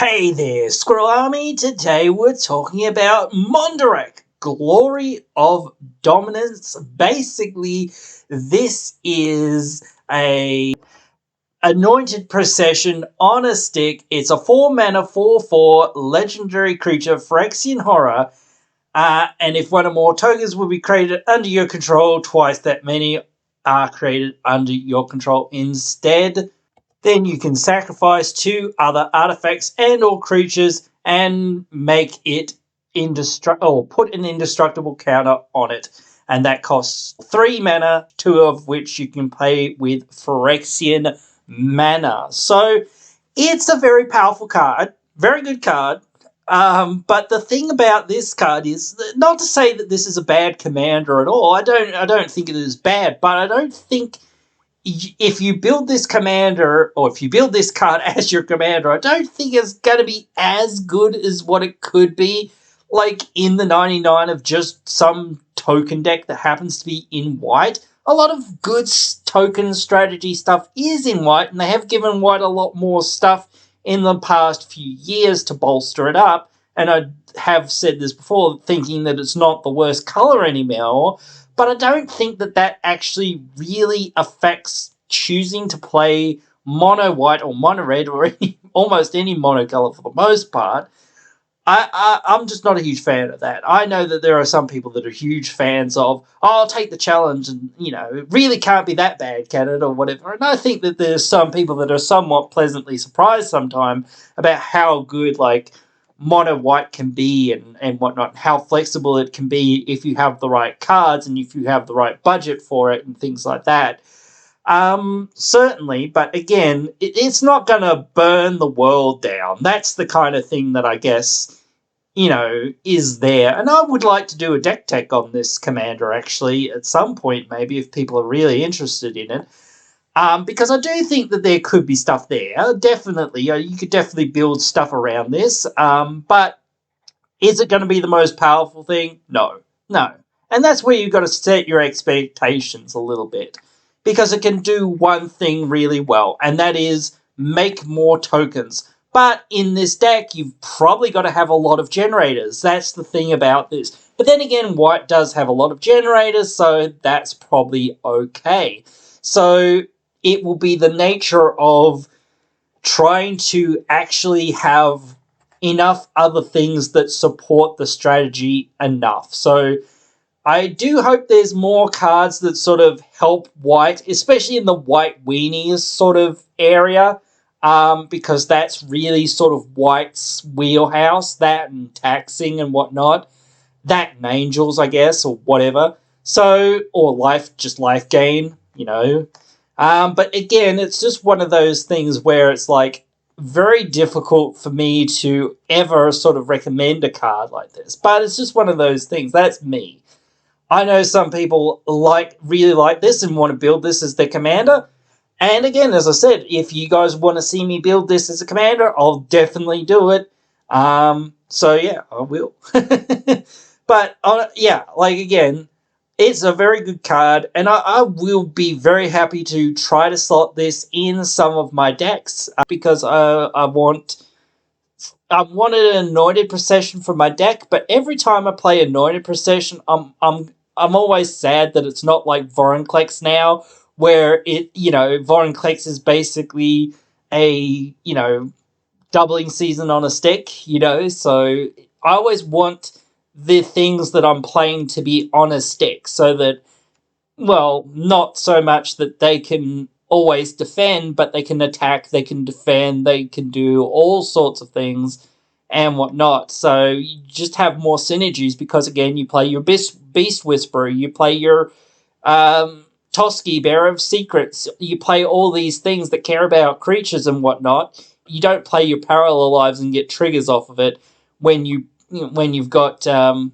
Hey there, Squirrel Army. Today we're talking about Mondrak, Glory of Dominus. Basically, this is a Anointed Procession on a stick. It's a 4-mana 4/4 legendary creature, Phyrexian Horror. And if one or more tokens will be created under your control, twice that many are created under your control instead. Then you can sacrifice 2 other artifacts and or creatures and make it put an indestructible counter on it. And that costs 3 mana, 2 of which you can play with Phyrexian mana. So it's a very powerful card, very good card. But the thing about this card is not to say that this is a bad commander at all. I don't think it is bad, but I don't think if you build this commander, or if you build this card as your commander, I don't think it's going to be as good as what it could be, like in the 99 of just some token deck that happens to be in white. A lot of good token strategy stuff is in white, and they have given white a lot more stuff in the past few years to bolster it up. And I have said this before, thinking that it's not the worst color anymore. But I don't think that that actually really affects choosing to play mono white or mono red or almost any mono color for the most part. I'm just not a huge fan of that. I know that there are some people that are huge fans of, I'll take the challenge and, it really can't be that bad, can it, or whatever. And I think that there's some people that are somewhat pleasantly surprised sometimes about how good, mono white can be and whatnot, how flexible it can be if you have the right cards and if you have the right budget for it and things like that. Certainly, but again, it's not going to burn the world down. That's the kind of thing that I guess, is there. And I would like to do a deck tech on this commander, actually, at some point, maybe, if people are really interested in it. Because I do think that there could be stuff there. Definitely, you could definitely build stuff around this. But is it going to be the most powerful thing? No. And that's where you've got to set your expectations a little bit. Because it can do one thing really well, and that is make more tokens. But in this deck, you've probably got to have a lot of generators. That's the thing about this. But then again, white does have a lot of generators, so that's probably okay. So it will be the nature of trying to actually have enough other things that support the strategy enough. So I do hope there's more cards that sort of help white, especially in the white weenies sort of area, because that's really sort of white's wheelhouse, that and taxing and whatnot, that and angels, I guess, or whatever. So, or life gain, But again, it's just one of those things where it's very difficult for me to ever sort of recommend a card like this. But it's just one of those things. That's me. I know some people really like this and want to build this as their commander. And again, as I said, if you guys want to see me build this as a commander, I'll definitely do it. So yeah, I will. But again, it's a very good card, and I will be very happy to try to slot this in some of my decks because I wanted an Anointed Procession for my deck, but every time I play Anointed Procession, I'm always sad that it's not like Vorinclex now, where Vorinclex is basically a, doubling season on a stick, so I always want the things that I'm playing to be on a stick, so that, well, not so much that they can always defend, but they can attack, they can defend, they can do all sorts of things and whatnot. So you just have more synergies because, again, you play your Beast Whisperer, you play your Toski, Bearer of Secrets, you play all these things that care about creatures and whatnot. You don't play your Parallel Lives and get triggers off of it when you've got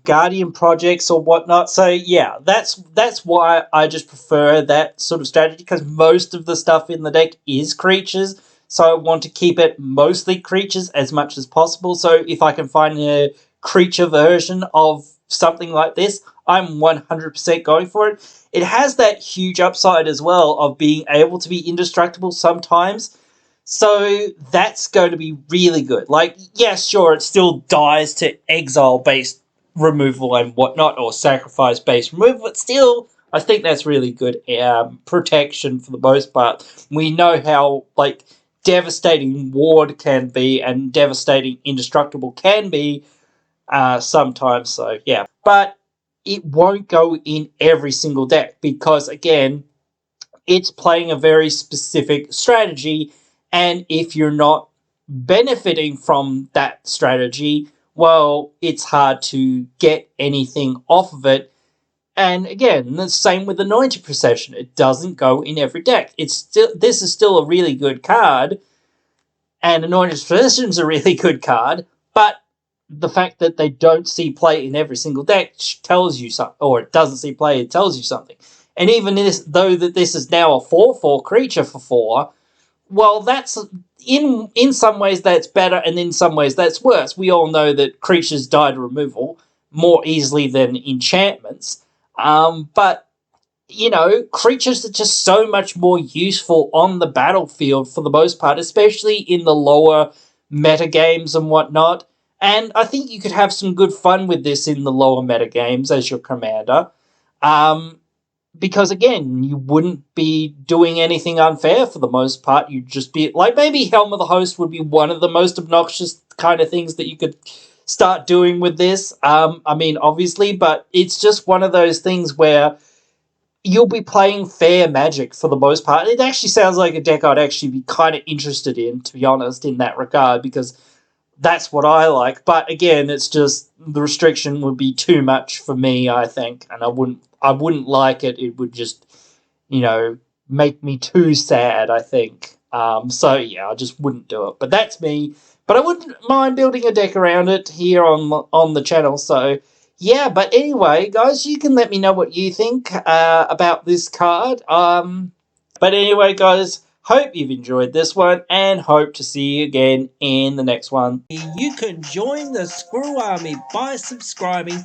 Guardian projects or whatnot. So yeah, that's why I just prefer that sort of strategy, because most of the stuff in the deck is creatures. So I want to keep it mostly creatures as much as possible. So if I can find a creature version of something like this, I'm 100% going for it. It has that huge upside as well of being able to be indestructible sometimes. So that's going to be really good. Like, yes, sure, it still dies to exile-based removal and whatnot, or sacrifice-based removal, but still, I think that's really good protection for the most part. We know how, like, devastating Ward can be and devastating Indestructible can be sometimes, so yeah. But it won't go in every single deck because, again, it's playing a very specific strategy, and if you're not benefiting from that strategy, well, it's hard to get anything off of it. And again, the same with Anointed Procession. It doesn't go in every deck. This is still a really good card, and Anointed Procession is a really good card, but the fact that they don't see play in every single deck tells you something, or it doesn't see play, it tells you something. And even though that this is now a 4/4 creature for 4, well, that's in some ways that's better, and in some ways that's worse. We all know that creatures die to removal more easily than enchantments, but creatures are just so much more useful on the battlefield for the most part, especially in the lower meta games and whatnot. And I think you could have some good fun with this in the lower meta games as your commander. Because again, you wouldn't be doing anything unfair for the most part. You'd just be like, maybe Helm of the Host would be one of the most obnoxious kind of things that you could start doing with this. I mean, obviously, but it's just one of those things where you'll be playing fair Magic for the most part. It actually sounds like a deck I'd actually be kind of interested in, to be honest, in that regard, because that's what I like. But again, it's just the restriction would be too much for me, I think, and I wouldn't like it. It would just, make me too sad, I think. So yeah, I just wouldn't do it. But that's me. But I wouldn't mind building a deck around it here on the channel. So yeah, but anyway, guys, you can let me know what you think about this card. But anyway, guys, hope you've enjoyed this one and hope to see you again in the next one. You can join the Screw Army by subscribing.